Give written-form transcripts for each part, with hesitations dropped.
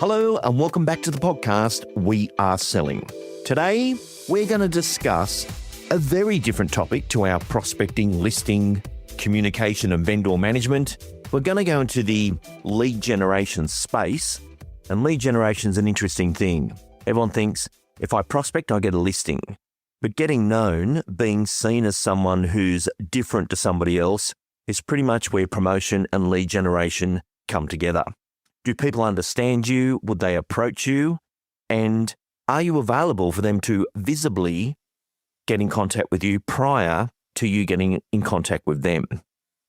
Hello and welcome back to the podcast, We Are Selling. Today, we're going to discuss a very different topic to our prospecting, listing, communication and vendor management. We're going to go into the lead generation space, and lead generation is an interesting thing. Everyone thinks if I prospect, I get a listing. But getting known, being seen as someone who's different to somebody else, is pretty much where promotion and lead generation come together. Do people understand you? Would they approach you? And are you available for them to visibly get in contact with you prior to you getting in contact with them?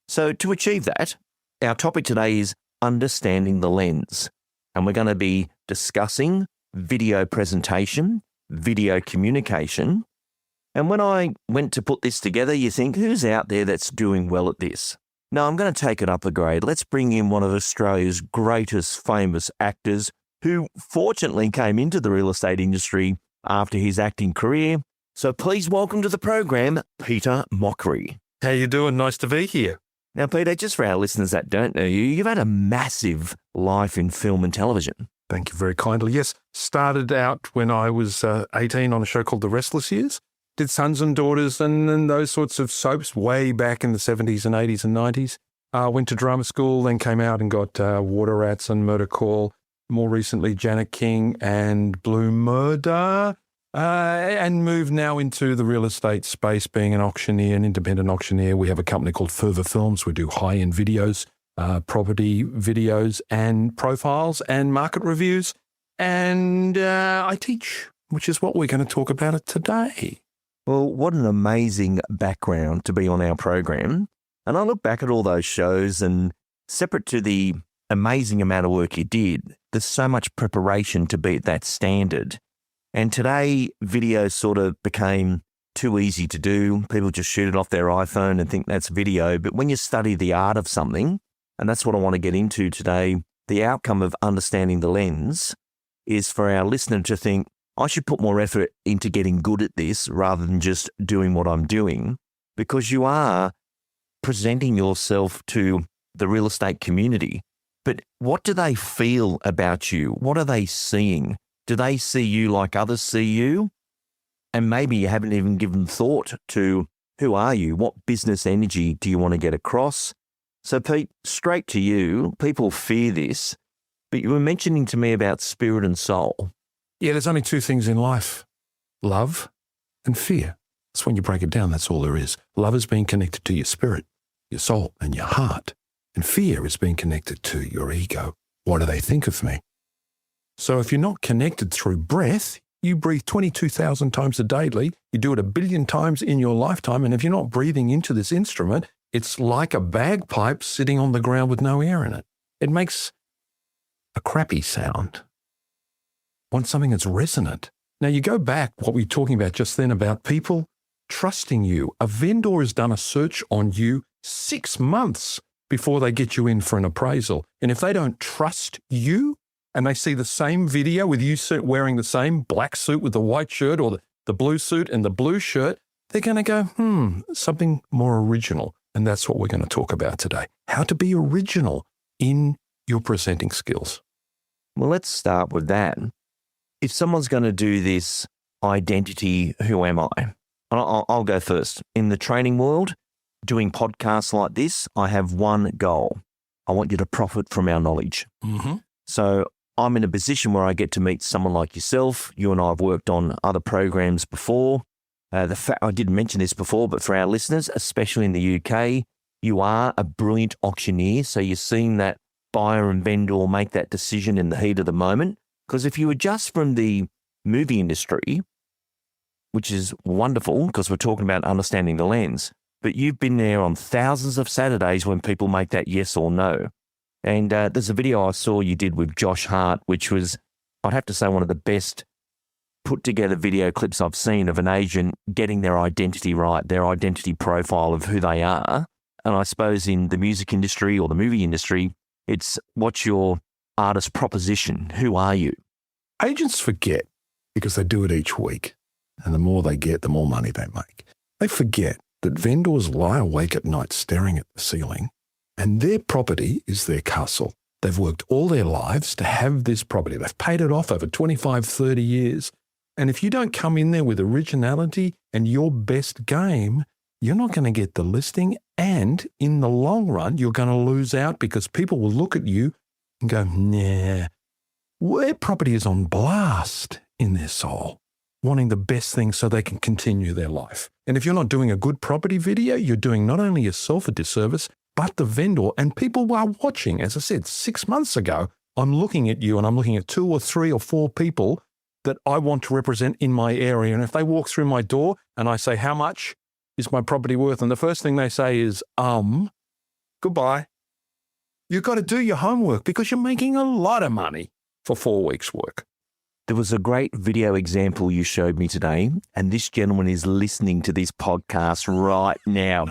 So to achieve that, our topic today is understanding the lens. And we're going to be discussing video presentation, video communication. And when I went to put this together, you think, who's out there that's doing well at this? No, I'm going to take it up a grade. Let's bring in one of Australia's greatest famous actors who fortunately came into the real estate industry after his acting career. So please welcome to the program, Peter Mochrie. How you doing? Nice to be here. Now, Peter, just for our listeners that don't know you, you've had a massive life in film and television. Thank you very kindly. Yes, started out when I was 18 on a show called The Restless Years. Did Sons and Daughters and those sorts of soaps way back in the 70s and 80s and 90s. Went to drama school, then came out and got Water Rats and Murder Call. More recently, Janet King and Blue Murder. And moved now into the real estate space, being an auctioneer, an independent auctioneer. We have a company called Further Films. We do high-end videos, property videos and profiles and market reviews. And I teach, which is what we're going to talk about today. Well, what an amazing background to be on our program. And I look back at all those shows, and separate to the amazing amount of work you did, there's so much preparation to be at that standard. And today, video sort of became too easy to do. People just shoot it off their iPhone and think that's video. But when you study the art of something, and that's what I want to get into today, the outcome of understanding the lens is for our listener to think, I should put more effort into getting good at this rather than just doing what I'm doing, because you are presenting yourself to the real estate community. But what do they feel about you? What are they seeing? Do they see you like others see you? And maybe you haven't even given thought to who are you? What business energy do you want to get across? So Pete, straight to you, people fear this, but you were mentioning to me about spirit and soul. Yeah, there's only two things in life, love and fear. That's when you break it down, that's all there is. Love is being connected to your spirit, your soul and your heart. And fear is being connected to your ego. What do they think of me? So if you're not connected through breath, you breathe 22,000 times a daily. You do it 1 billion times in your lifetime. And if you're not breathing into this instrument, it's like a bagpipe sitting on the ground with no air in it. It makes a crappy sound. Want something that's resonant. Now you go back, what we were talking about just then about people trusting you. A vendor has done a search on you 6 months before they get you in for an appraisal. And if they don't trust you and they see the same video with you wearing the same black suit with the white shirt or the blue suit and the blue shirt, they're going to go, something more original. And that's what we're going to talk about today. How to be original in your presenting skills. Well, let's start with that. If someone's going to do this identity, who am I? I'll go first. In the training world, doing podcasts like this, I have one goal. I want you to profit from our knowledge. Mm-hmm. So I'm in a position where I get to meet someone like yourself. You and I have worked on other programs before. I didn't mention this before, but for our listeners, especially in the UK, you are a brilliant auctioneer. So you're seeing that buyer and vendor make that decision in the heat of the moment. Because if you adjust from the movie industry, which is wonderful because we're talking about understanding the lens, but you've been there on thousands of Saturdays when people make that yes or no. And there's a video I saw you did with Josh Hart, which was, I'd have to say, one of the best put together video clips I've seen of an agent getting their identity right, their identity profile of who they are. And I suppose in the music industry or the movie industry, it's what's your artist proposition? Who are you? Agents forget because they do it each week. And the more they get, the more money they make. They forget that vendors lie awake at night staring at the ceiling, and their property is their castle. They've worked all their lives to have this property. They've paid it off over 25, 30 years. And if you don't come in there with originality and your best game, you're not going to get the listing. And in the long run, you're going to lose out because people will look at you and go, nah, their property is on blast in their soul, wanting the best thing so they can continue their life. And if you're not doing a good property video, you're doing not only yourself a disservice, but the vendor. And people are watching. As I said, 6 months ago, I'm looking at you and I'm looking at 2 or 3 or 4 people that I want to represent in my area. And if they walk through my door and I say, how much is my property worth? And the first thing they say is, goodbye. You've got to do your homework because you're making a lot of money for 4 weeks' work. There was a great video example you showed me today, and this gentleman is listening to this podcast right now.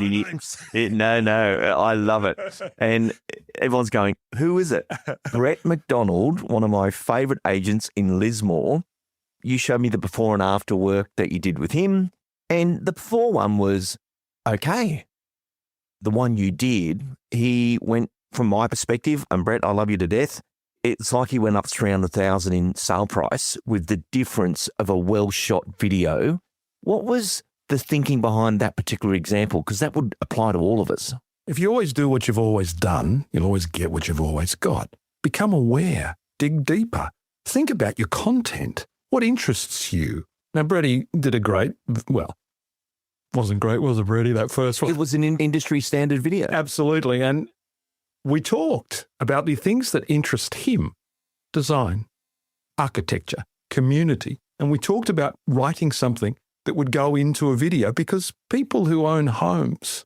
No, I love it. And everyone's going, who is it? Brett McDonald, one of my favourite agents in Lismore. You showed me the before and after work that you did with him, and the before one was okay. The one you did, he went, from my perspective, and Brett, I love you to death, it's like he went up 300,000 in sale price with the difference of a well-shot video. What was the thinking behind that particular example? Because that would apply to all of us. If you always do what you've always done, you'll always get what you've always got. Become aware. Dig deeper. Think about your content. What interests you? Now, Brady did a great, well, wasn't great, was it, Brady, that first one? It was an industry standard video. Absolutely. And we talked about the things that interest him: design, architecture, community. And we talked about writing something that would go into a video because people who own homes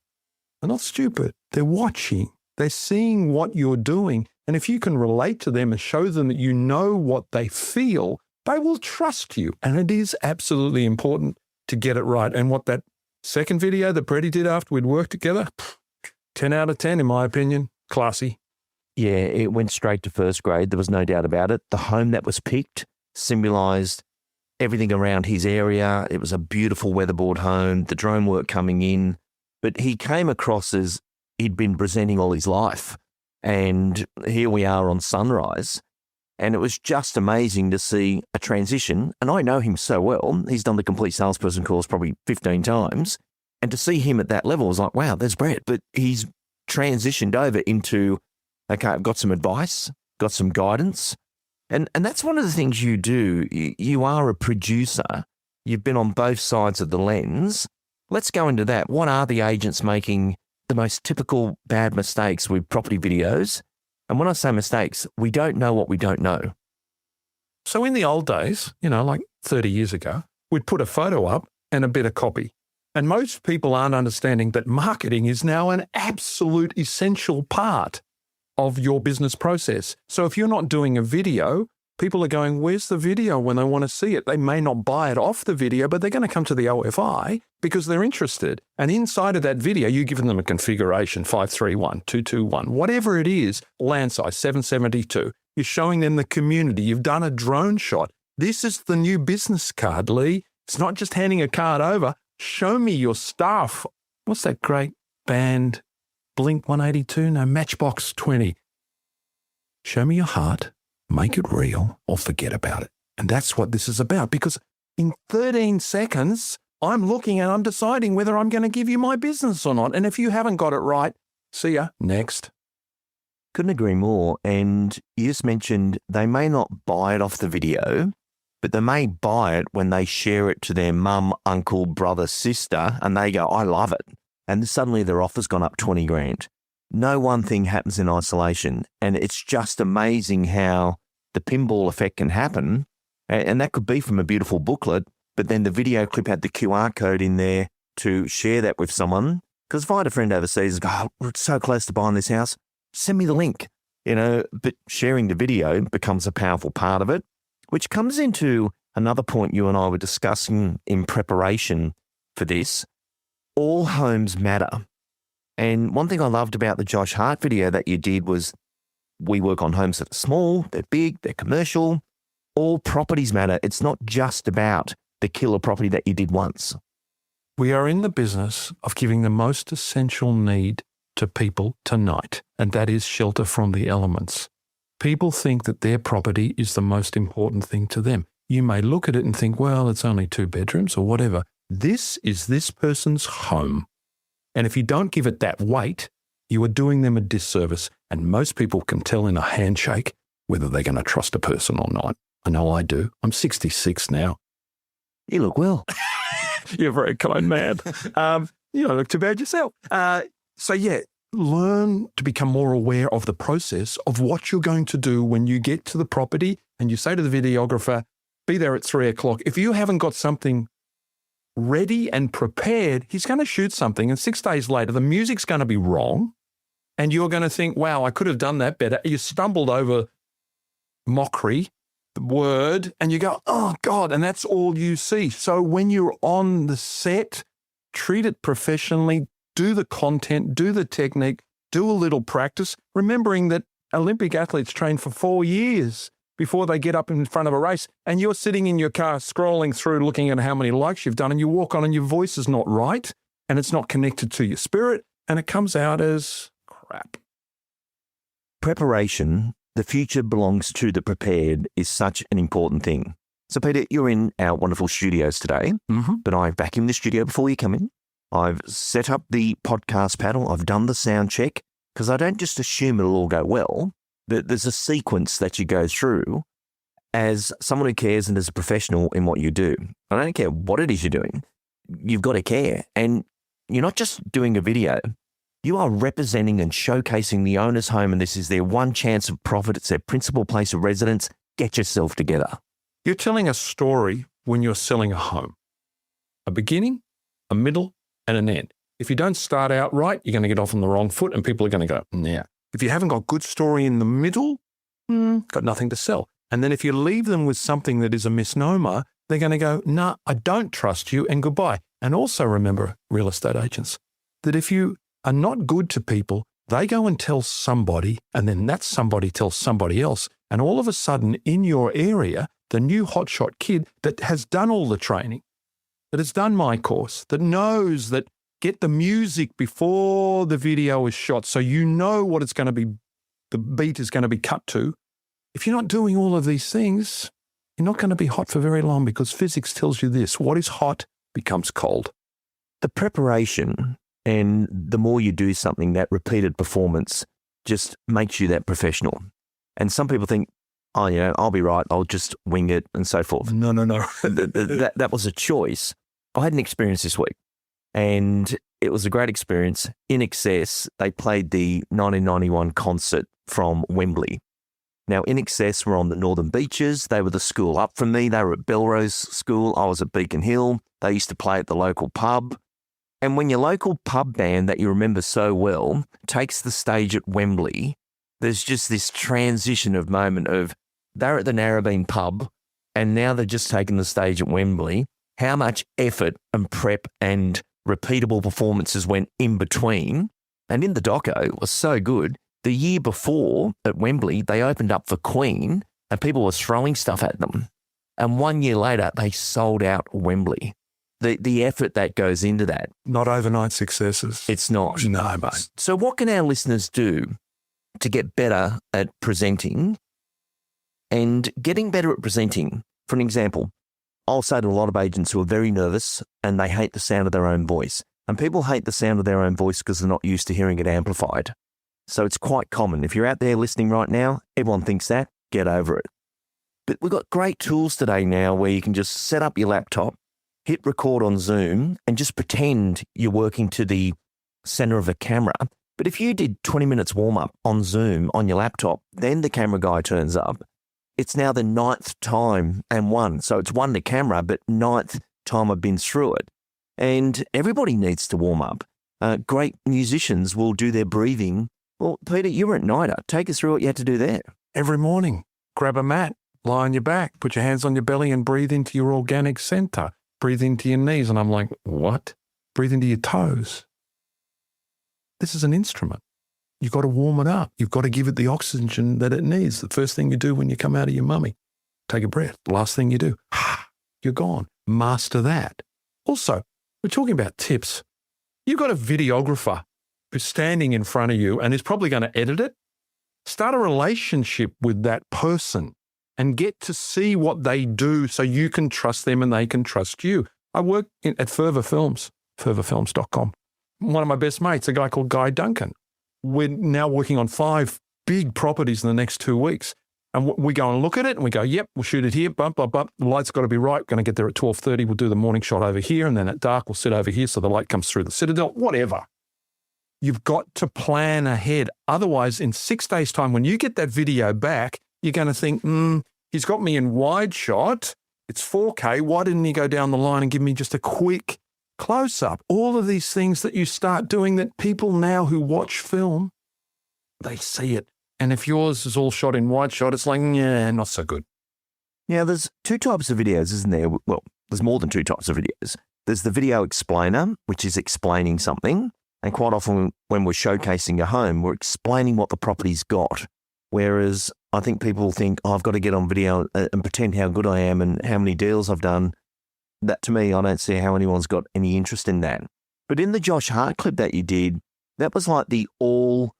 are not stupid. They're watching. They're seeing what you're doing. And if you can relate to them and show them that you know what they feel, they will trust you. And it is absolutely important to get it right. And what that second video that Brady did after we'd worked together, 10 out of 10 in my opinion. Classy. Yeah, it went straight to first grade. There was no doubt about it. The home that was picked symbolised everything around his area. It was a beautiful weatherboard home, the drone work coming in. But he came across as he'd been presenting all his life. And here we are on Sunrise. And it was just amazing to see a transition. And I know him so well. He's done the complete salesperson course probably 15 times. And to see him at that level was like, wow, there's Brett. But he's transitioned over into, okay, I've got some advice, got some guidance. And that's one of the things you do. You are a producer. You've been on both sides of the lens. Let's go into that. What are the agents making the most typical bad mistakes with property videos? And when I say mistakes, we don't know what we don't know. So in the old days, like 30 years ago, we'd put a photo up and a bit of copy. And most people aren't understanding that marketing is now an absolute essential part of your business process. So if you're not doing a video, people are going, where's the video when they want to see it? They may not buy it off the video, but they're going to come to the OFI because they're interested. And inside of that video, you've given them a configuration, 531, 221, whatever it is, land size 772. You're showing them the community. You've done a drone shot. This is the new business card, Lee. It's not just handing a card over. Show me your stuff. What's that great band? Blink 182? No, Matchbox 20. Show me your heart, make it real, or forget about it. And that's what this is about, because in 13 seconds, I'm looking and I'm deciding whether I'm going to give you my business or not. And if you haven't got it right, see ya, next. Couldn't agree more. And you just mentioned they may not buy it off the video, but they may buy it when they share it to their mum, uncle, brother, sister, and they go, I love it. And suddenly their offer's gone up 20 grand. No one thing happens in isolation. And it's just amazing how the pinball effect can happen. And that could be from a beautiful booklet, but then the video clip had the QR code in there to share that with someone. Because if I had a friend overseas and go, oh, we're so close to buying this house, send me the link, but sharing the video becomes a powerful part of it, which comes into another point you and I were discussing in preparation for this. All homes matter. And one thing I loved about the Josh Hart video that you did was we work on homes that are small, they're big, they're commercial. All properties matter. It's not just about the killer property that you did once. We are in the business of giving the most essential need to people tonight, and that is shelter from the elements. People think that their property is the most important thing to them. You may look at it and think, well, it's only 2 bedrooms or whatever. This is this person's home. And if you don't give it that weight, you are doing them a disservice. And most people can tell in a handshake whether they're going to trust a person or not. I know I do. I'm 66 now. You look well. You're very kind, man. You don't look too bad yourself. Learn to become more aware of the process of what you're going to do when you get to the property and you say to the videographer, be there at 3 o'clock. If you haven't got something ready and prepared, he's going to shoot something, and 6 days later, the music's going to be wrong. And you're going to think, wow, I could have done that better. You stumbled over Mochrie, the word, and you go, oh, God, and that's all you see. So when you're on the set, treat it professionally, do the content, do the technique, do a little practice, remembering that Olympic athletes train for 4 years before they get up in front of a race, and you're sitting in your car scrolling through looking at how many likes you've done, and you walk on and your voice is not right, and it's not connected to your spirit, and it comes out as crap. Preparation, the future belongs to the prepared, is such an important thing. So, Peter, you're in our wonderful studios today, but I've vacuumed the studio before you come in. I've set up the podcast panel. I've done the sound check, because I don't just assume it'll all go well. There's a sequence that you go through as someone who cares and as a professional in what you do. I don't care what it is you're doing. You've got to care. And you're not just doing a video. You are representing and showcasing the owner's home, and this is their one chance of profit. It's their principal place of residence. Get yourself together. You're telling a story when you're selling a home. A beginning, a middle, and an end. If you don't start out right, you're going to get off on the wrong foot, and people are going to go, nah. If you haven't got good story in the middle, got nothing to sell. And then if you leave them with something that is a misnomer, they're going to go, nah, I don't trust you, and goodbye. And also remember, real estate agents, that if you are not good to people, they go and tell somebody, and then that somebody tells somebody else. And all of a sudden, in your area, the new hotshot kid that has done all the training, that has done my course, that knows that get the music before the video is shot so you know what it's going to be, the beat is going to be cut to. If you're not doing all of these things, you're not going to be hot for very long, because physics tells you this: what is hot becomes cold. The preparation, and the more you do something, that repeated performance just makes you that professional. And some people think, oh, I'll be right, I'll just wing it and so forth. No. That was a choice. I had an experience this week, and it was a great experience. In Excess, they played the 1991 concert from Wembley. Now, In Excess were on the Northern Beaches. They were the school up from me. They were at Belrose School. I was at Beacon Hill. They used to play at the local pub. And when your local pub band that you remember so well takes the stage at Wembley, there's just this transition of moment of they're at the Narrabeen pub and now they're just taking the stage at Wembley. How much effort and prep and repeatable performances went in between. And in the doco, it was so good. The year before at Wembley, they opened up for Queen and people were throwing stuff at them. And 1 year later, they sold out Wembley. The effort that goes into that. Not overnight successes. It's not. No, mate. So what can our listeners do to get better at presenting? And getting better at presenting, for an example, I'll say to a lot of agents who are very nervous and they hate the sound of their own voice. And people hate the sound of their own voice because they're not used to hearing it amplified. So it's quite common. If you're out there listening right now, everyone thinks that, get over it. But we've got great tools today now where you can just set up your laptop, hit record on Zoom, and just pretend you're working to the center of a camera. But if you did 20 minutes warm-up on Zoom on your laptop, then the camera guy turns up. It's now the 9th time and one. So it's one to camera, but 9th time I've been through it. And everybody needs to warm up. Great musicians will do their breathing. Well, Peter, you were at NIDA. Take us through what you had to do there. Every morning, grab a mat, lie on your back, put your hands on your belly and breathe into your organic center. Breathe into your knees. And I'm like, what? Breathe into your toes. This is an instrument. You've got to warm it up. You've got to give it the oxygen that it needs. The first thing you do when you come out of your mummy, take a breath. The last thing you do, you're gone. Master that. Also, we're talking about tips. You've got a videographer who's standing in front of you and is probably going to edit it. Start a relationship with that person and get to see what they do so you can trust them and they can trust you. I work at Fervor Films, fervorfilms.com. One of my best mates, a guy called Guy Duncan. We're now working on 5 big properties in the next 2 weeks. And we go and look at it and we go, yep, we'll shoot it here, bump. The light's got to be right. We're going to get there at 12:30. We'll do the morning shot over here. And then at dark, we'll sit over here so the light comes through the citadel, whatever. You've got to plan ahead. Otherwise, in 6 days' time, when you get that video back, you're going to think, he's got me in wide shot. It's 4K. Why didn't he go down the line and give me just a quick close-up? All of these things that you start doing that people now who watch film, they see it. And if yours is all shot in wide shot, it's like, yeah, not so good. Now, there's 2 types of videos, isn't there? Well, there's more than 2 types of videos. There's the video explainer, which is explaining something. And quite often when we're showcasing a home, we're explaining what the property's got. Whereas I think people think, I've got to get on video and pretend how good I am and how many deals I've done. That, to me, I don't see how anyone's got any interest in that. But in the Josh Hart clip that you did, that was like the all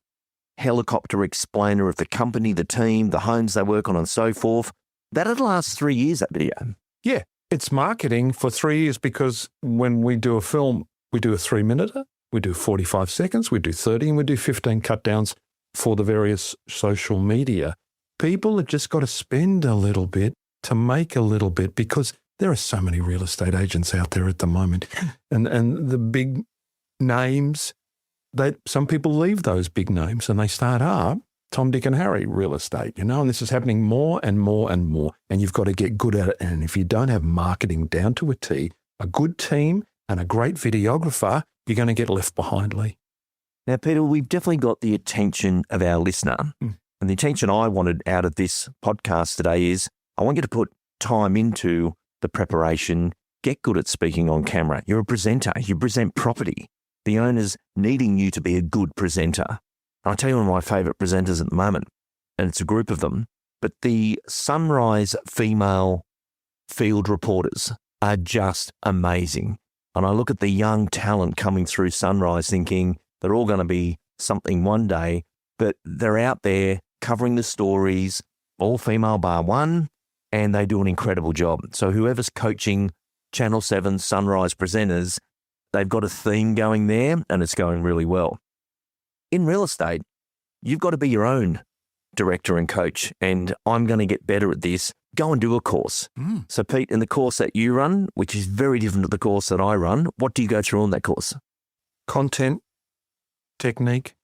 helicopter explainer of the company, the team, the homes they work on and so forth. That'd last 3 years, that video. Yeah, it's marketing for 3 years because when we do a film, we do a 3-minute, we do 45 seconds, we do 30, and we do 15 cut downs for the various social media. People have just got to spend a little bit to make a little bit because there are so many real estate agents out there at the moment. And the big names, some people leave those big names and they start up Tom, Dick and Harry real estate, and this is happening more and more and more. And you've got to get good at it. And if you don't have marketing down to a T, a good team and a great videographer, you're going to get left behind, Lee. Now, Peter, we've definitely got the attention of our listener. And the attention I wanted out of this podcast today is I want you to put time into the preparation, get good at speaking on camera. You're a presenter. You present property. The owner's needing you to be a good presenter. And I'll tell you one of my favourite presenters at the moment, and it's a group of them, but the Sunrise female field reporters are just amazing. And I look at the young talent coming through Sunrise thinking they're all going to be something one day, but they're out there covering the stories, all female bar one, and they do an incredible job. So whoever's coaching Channel 7 Sunrise presenters, they've got a theme going there and it's going really well. In real estate, you've got to be your own director and coach, and I'm going to get better at this. Go and do a course. So Pete, in the course that you run, which is very different to the course that I run, what do you go through on that course? Content, technique,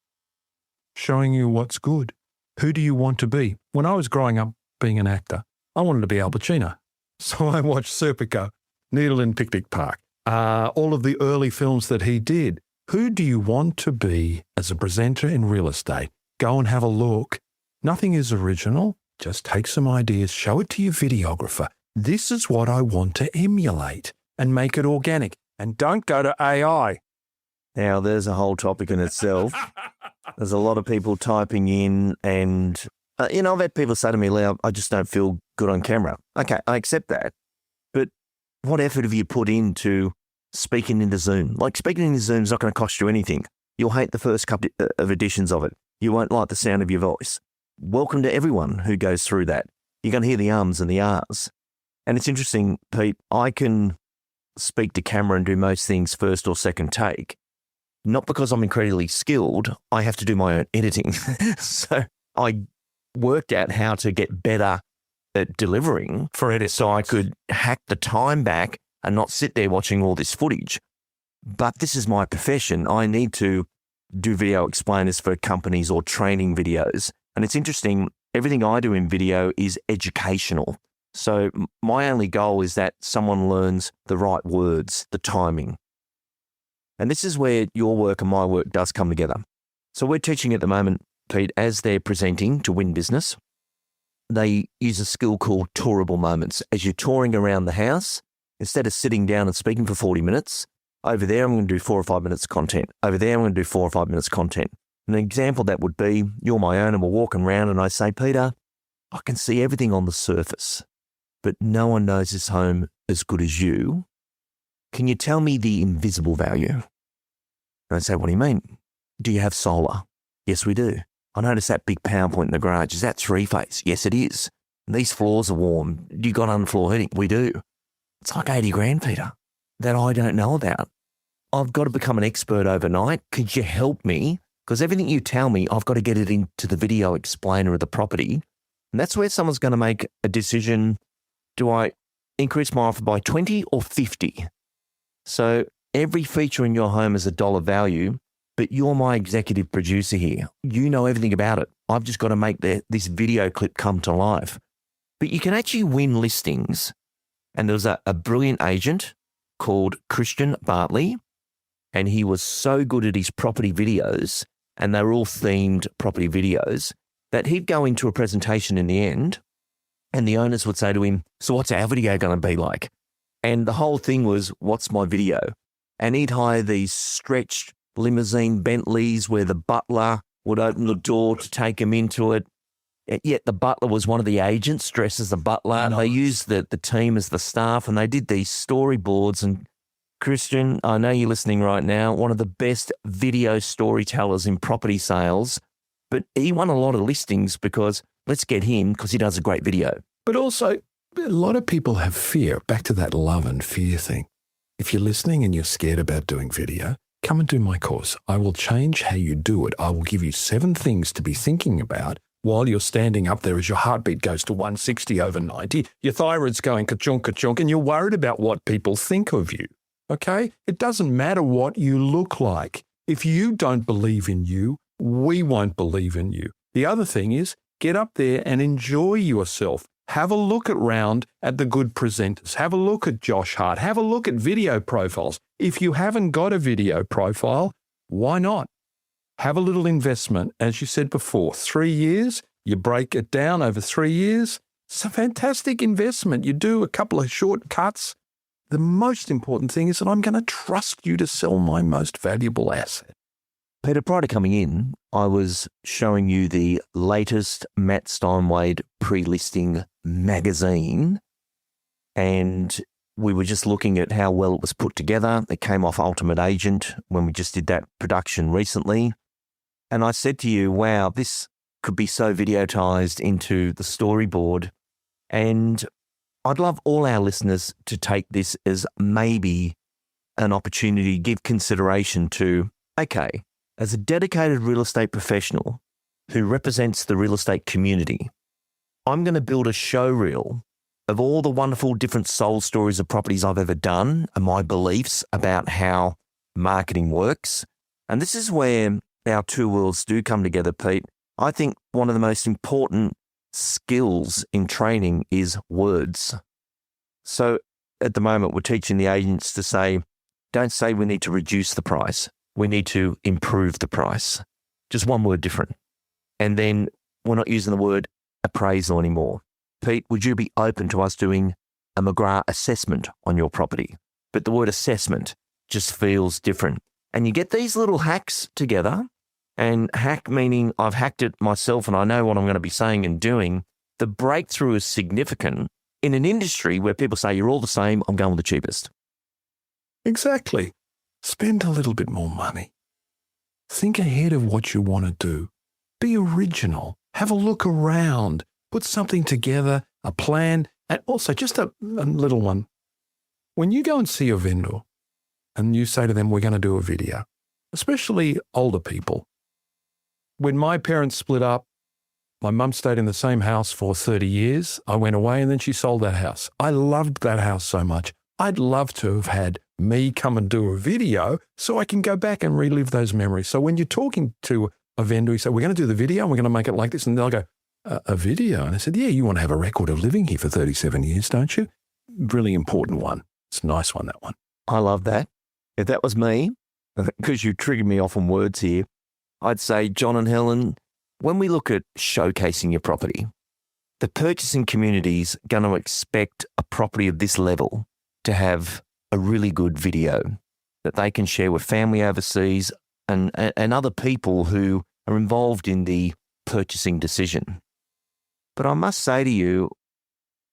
showing you what's good. Who do you want to be? When I was growing up being an actor, I wanted to be Al Pacino. So I watched Serpico, Needle in Picnic Park, all of the early films that he did. Who do you want to be as a presenter in real estate? Go and have a look. Nothing is original. Just take some ideas, show it to your videographer. This is what I want to emulate and make it organic. And don't go to AI. Now, there's a whole topic in itself. There's a lot of people typing in and, I've had people say to me, Leo, I just don't feel good on camera. Okay, I accept that. But what effort have you put into speaking into Zoom? Like, speaking into Zoom is not going to cost you anything. You'll hate the first couple of editions of it. You won't like the sound of your voice. Welcome to everyone who goes through that. You're going to hear the ums and the ahs. And it's interesting, Pete, I can speak to camera and do most things first or second take. Not because I'm incredibly skilled, I have to do my own editing. So I worked out how to get better at delivering for edit so I could hack the time back and not sit there watching all this footage. But this is my profession. I need to do video explainers for companies or training videos. And it's interesting, everything I do in video is educational. So my only goal is that someone learns the right words, the timing. And this is where your work and my work does come together. So we're teaching at the moment, Pete, as they're presenting to win business, they use a skill called tourable moments. As you're touring around the house, instead of sitting down and speaking for 40 minutes, over there I'm going to do 4 or 5 minutes content. Over there I'm going to do 4 or 5 minutes content. An example that would be, you're my owner, we're walking around and I say, Peter, I can see everything on the surface, but no one knows this home as good as you. Can you tell me the invisible value? And I say, what do you mean? Do you have solar? Yes, we do. I noticed that big power point in the garage. Is that three-phase? Yes, it is. And these floors are warm. You got underfloor heating? We do. It's like 80 grand, Peter, that I don't know about. I've got to become an expert overnight. Could you help me? Because everything you tell me, I've got to get it into the video explainer of the property. And that's where someone's going to make a decision. Do I increase my offer by 20 or 50? So every feature in your home is $1 value, but you're my executive producer here. You know everything about it. I've just got to make this video clip come to life. But you can actually win listings. And there was a brilliant agent called Christian Bartley, and he was so good at his property videos, and they were all themed property videos, that he'd go into a presentation in the end, and the owners would say to him, so what's our video going to be like? And the whole thing was, what's my video? And he'd hire these stretched limousine Bentleys where the butler would open the door to take him into it. Yet the butler was one of the agents dressed as the butler. Nice. They used the team as the staff, and they did these storyboards. And Christian, I know you're listening right now, one of the best video storytellers in property sales, but he won a lot of listings because let's get him because he does a great video. But also, a lot of people have fear. Back to that love and fear thing. If you're listening and you're scared about doing video, come and do my course. I will change how you do it. I will give you 7 things to be thinking about while you're standing up there as your heartbeat goes to 160 over 90, your thyroid's going ka-chunk, ka-chunk, and you're worried about what people think of you, okay? It doesn't matter what you look like. If you don't believe in you, we won't believe in you. The other thing is get up there and enjoy yourself. Have a look around at the good presenters. Have a look at Josh Hart. Have a look at video profiles. If you haven't got a video profile, why not? Have a little investment. As you said before, 3 years, you break it down over 3 years. It's a fantastic investment. You do a couple of shortcuts. The most important thing is that I'm going to trust you to sell my most valuable asset. Peter, prior to coming in, I was showing you the latest Matt Steinwade pre-listing magazine, and we were just looking at how well it was put together. It came off Ultimate Agent when we just did that production recently. And I said to you, wow, this could be so videotized into the storyboard. And I'd love all our listeners to take this as maybe an opportunity, give consideration to, okay, as a dedicated real estate professional who represents the real estate community, I'm going to build a show reel of all the wonderful different soul stories of properties I've ever done and my beliefs about how marketing works. And this is where our two worlds do come together, Pete. I think one of the most important skills in training is words. So at the moment, we're teaching the agents to say, don't say we need to reduce the price. We need to improve the price. Just one word different. And then we're not using the word appraisal anymore. Pete, would you be open to us doing a McGrath assessment on your property? But the word assessment just feels different. And you get these little hacks together, and hack meaning I've hacked it myself and I know what I'm going to be saying and doing. The breakthrough is significant in an industry where people say you're all the same, I'm going with the cheapest. Exactly. Spend a little bit more money. Think ahead of what you want to do. Be original. Have a look around. Put something together, a plan, and also just a little one. When you go and see a vendor and you say to them, we're going to do a video, especially older people. When my parents split up, my mum stayed in the same house for 30 years. I went away and then she sold that house. I loved that house so much. I'd love to have had me come and do a video so I can go back and relive those memories. So when you're talking to a vendor, you say, we're going to do the video and we're going to make it like this. And they'll go, a video? And I said, yeah, you want to have a record of living here for 37 years, don't you? Really important one. It's a nice one, that one. I love that. If that was me, because you triggered me off on words here, I'd say, John and Helen, when we look at showcasing your property, the purchasing community's going to expect a property of this level to have a really good video that they can share with family overseas and other people who are involved in the purchasing decision. But I must say to you,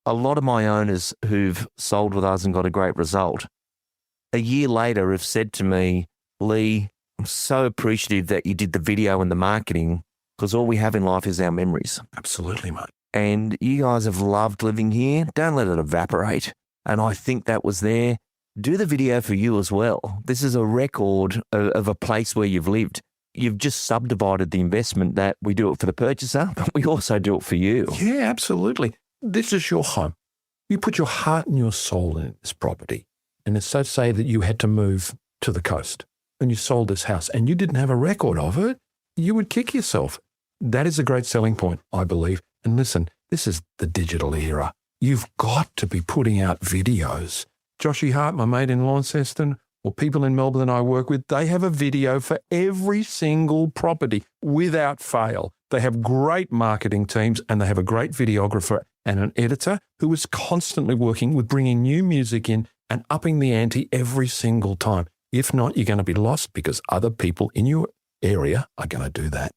a lot of my owners who've sold with us and got a great result, a year later have said to me, Lee, I'm so appreciative that you did the video and the marketing. because all we have in life is our memories. Absolutely, mate. And you guys have loved living here. Don't let it evaporate. And I think that was there. Do the video for you as well. This is a record of a place where you've lived. You've just subdivided the investment that we do it for the purchaser, but we also do it for you. Yeah, absolutely. This is your home. You put your heart and your soul in this property. And it's so to say that you had to move to the coast and you sold this house and you didn't have a record of it, you would kick yourself. That is a great selling point, I believe. And listen, this is the digital era. You've got to be putting out videos. Joshy Hart, my mate in Launceston, or people in Melbourne that I work with, they have a video for every single property without fail. They have great marketing teams and they have a great videographer and an editor who is constantly working with bringing new music in and upping the ante every single time. If not, you're going to be lost because other people in your area are going to do that.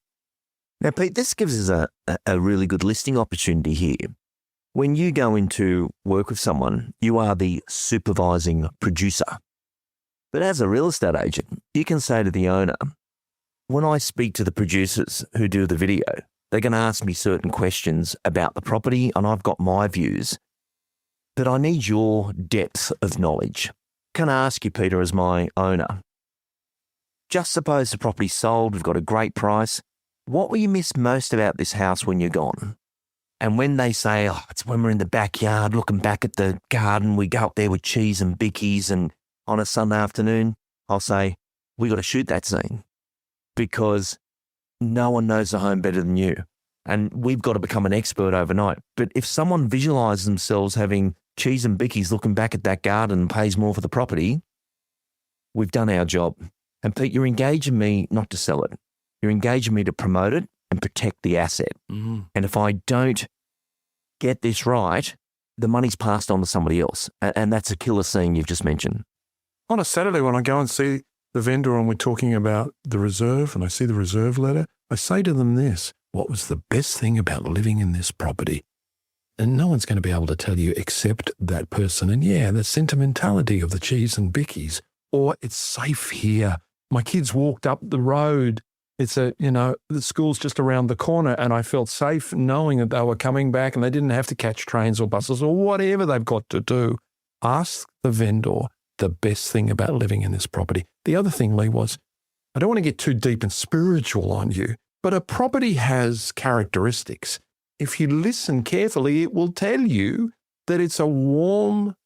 Now, Pete, this gives us a really good listing opportunity here. When you go into work with someone, you are the supervising producer. But as a real estate agent, you can say to the owner, when I speak to the producers who do the video, they're going to ask me certain questions about the property and I've got my views, but I need your depth of knowledge. Can I ask you, Peter, as my owner, just suppose the property's sold, we've got a great price. What will you miss most about this house when you're gone? And when they say, oh, it's when we're in the backyard looking back at the garden, we go up there with cheese and bickies and on a Sunday afternoon, I'll say, we got to shoot that scene because no one knows the home better than you. And we've got to become an expert overnight. But if someone visualises themselves having cheese and bickies looking back at that garden and pays more for the property, we've done our job. And Pete, you're engaging me not to sell it. You're engaging me to promote it and protect the asset. Mm-hmm. And if I don't get this right, the money's passed on to somebody else. And that's a killer scene you've just mentioned. On a Saturday when I go and see the vendor and we're talking about the reserve and I see the reserve letter, I say to them this, what was the best thing about living in this property? And no one's going to be able to tell you except that person. And yeah, the sentimentality of the cheese and bickies, or it's safe here. My kids walked up the road. It's the school's just around the corner and I felt safe knowing that they were coming back and they didn't have to catch trains or buses or whatever they've got to do. Ask the vendor the best thing about living in this property. The other thing, Lee, was I don't want to get too deep and spiritual on you, but a property has characteristics. If you listen carefully, it will tell you that it's a warm,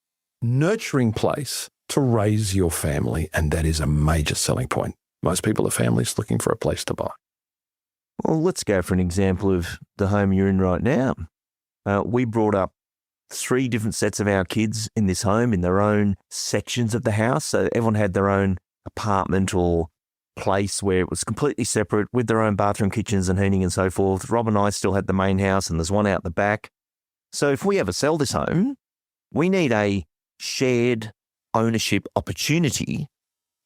nurturing place to raise your family, and that is a major selling point. Most people are families looking for a place to buy. Well, let's go for an example of the home you're in right now. We brought up 3 different sets of our kids in this home in their own sections of the house. So everyone had their own apartment or place where it was completely separate with their own bathroom, kitchens and heating and so forth. Rob and I still had the main house and there's one out the back. So if we ever sell this home, we need a shared ownership opportunity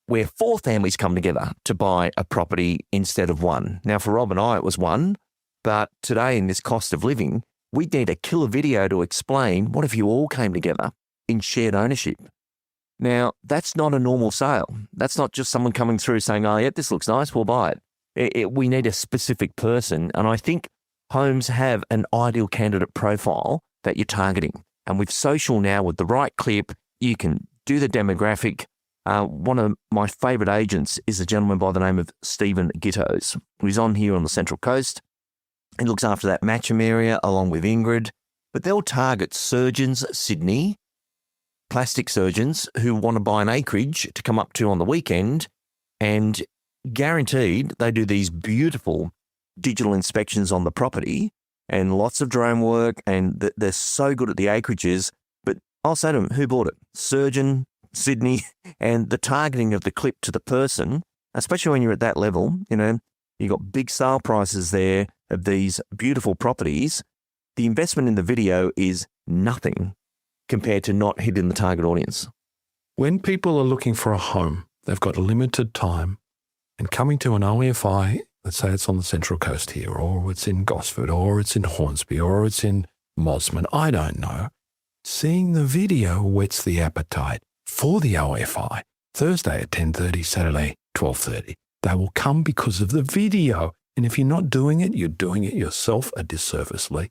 where 4 families come together to buy a property instead of one. Now, for Rob and I, it was one, but today in this cost of living, we'd need a killer video to explain what if you all came together in shared ownership. Now, that's not a normal sale. That's not just someone coming through saying, oh, yeah, this looks nice, we'll buy it. We need a specific person. And I think homes have an ideal candidate profile that you're targeting. And with social now, with the right clip, you can do the demographic. One of my favourite agents is a gentleman by the name of Stephen Gittos, who's on here on the Central Coast. He looks after that Matcham area along with Ingrid, but they'll target surgeons, Sydney, plastic surgeons who want to buy an acreage to come up to on the weekend, and guaranteed they do these beautiful digital inspections on the property and lots of drone work, and they're so good at the acreages. But I'll say to them, who bought it? Surgeon, Sydney, and the targeting of the clip to the person, especially when you're at that level, you've got big sale prices there of these beautiful properties. The investment in the video is nothing compared to not hitting the target audience. When people are looking for a home, they've got limited time, and coming to an OFI, let's say it's on the Central Coast here, or it's in Gosford, or it's in Hornsby, or it's in Mosman, I don't know. Seeing the video whets the appetite for the OFI. Thursday at 10:30, Saturday 12:30. They will come because of the video. And if you're not doing it, you're doing it yourself a disservice, Lee.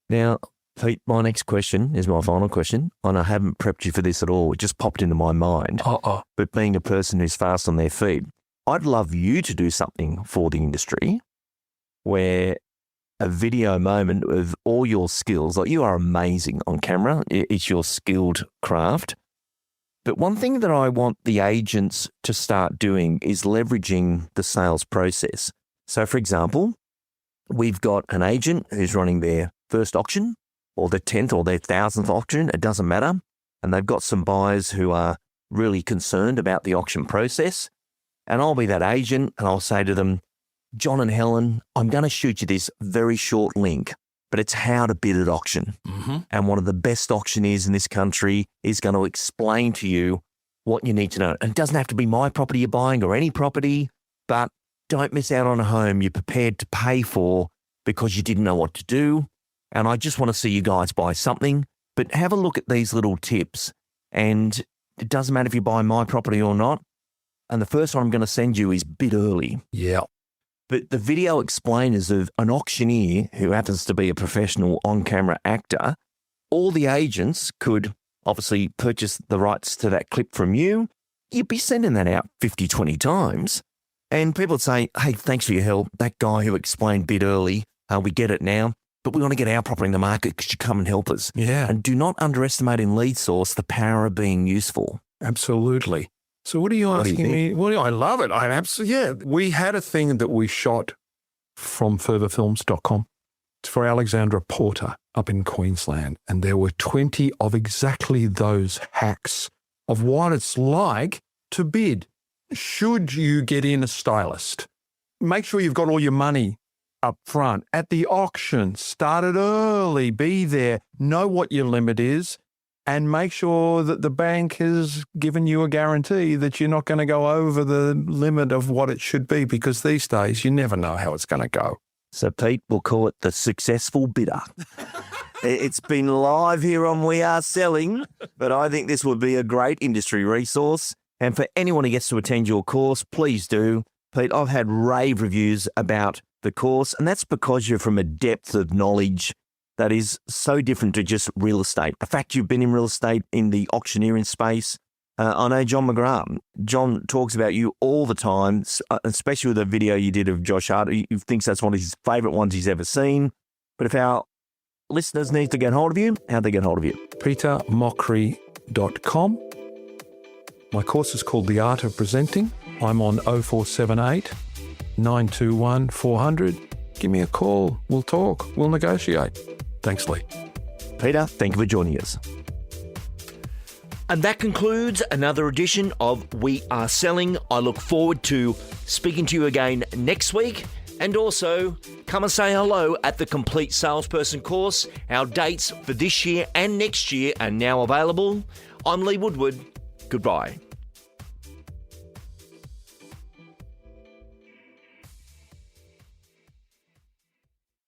Now, Pete, my next question is my final question, and I haven't prepped you for this at all. It just popped into my mind. But being a person who's fast on their feet, I'd love you to do something for the industry where a video moment of all your skills, like you are amazing on camera, it's your skilled craft. But one thing that I want the agents to start doing is leveraging the sales process. So, for example, we've got an agent who's running their first auction or their 10th or their 1,000th auction, it doesn't matter. And they've got some buyers who are really concerned about the auction process. And I'll be that agent and I'll say to them, John and Helen, I'm going to shoot you this very short link, but it's how to bid at auction. Mm-hmm. And one of the best auctioneers in this country is going to explain to you what you need to know. And it doesn't have to be my property you're buying or any property, but don't miss out on a home you're prepared to pay for because you didn't know what to do. And I just want to see you guys buy something, but have a look at these little tips. And it doesn't matter if you buy my property or not. And the first one I'm going to send you is bid early. Yeah. But the video explainers of an auctioneer who happens to be a professional on-camera actor, all the agents could obviously purchase the rights to that clip from you. You'd be sending that out 50, 20 times. And people would say, hey, thanks for your help. That guy who explained bid early, we get it now. But we want to get our property in the market. Could you come and help us? Yeah. And do not underestimate in lead source the power of being useful. Absolutely. So what are you asking me? Well, I love it. We had a thing that we shot from furtherfilms.com. It's for Alexandra Porter up in Queensland. And there were 20 of exactly those hacks of what it's like to bid. Should you get in a stylist? Make sure you've got all your money up front. At the auction, start it early, be there, know what your limit is. And make sure that the bank has given you a guarantee that you're not going to go over the limit of what it should be, because these days you never know how it's going to go. So, Pete, we'll call it the successful bidder. It's been live here on We Are Selling, but I think this would be a great industry resource. And for anyone who gets to attend your course, please do. Pete, I've had rave reviews about the course, and that's because you're from a depth of knowledge that is so different to just real estate. The fact you've been in real estate in the auctioneering space. I know John McGrath. John talks about you all the time, especially with the video you did of Josh Hart. He thinks that's one of his favourite ones he's ever seen. But if our listeners need to get hold of you, how'd they get hold of you? petermochrie.com. My course is called The Art of Presenting. I'm on 0478 921 400. Give me a call. We'll talk. We'll negotiate. Thanks, Lee. Peter, thank you for joining us. And that concludes another edition of We Are Selling. I look forward to speaking to you again next week. And also, come and say hello at the Complete Salesperson course. Our dates for this year and next year are now available. I'm Lee Woodward. Goodbye.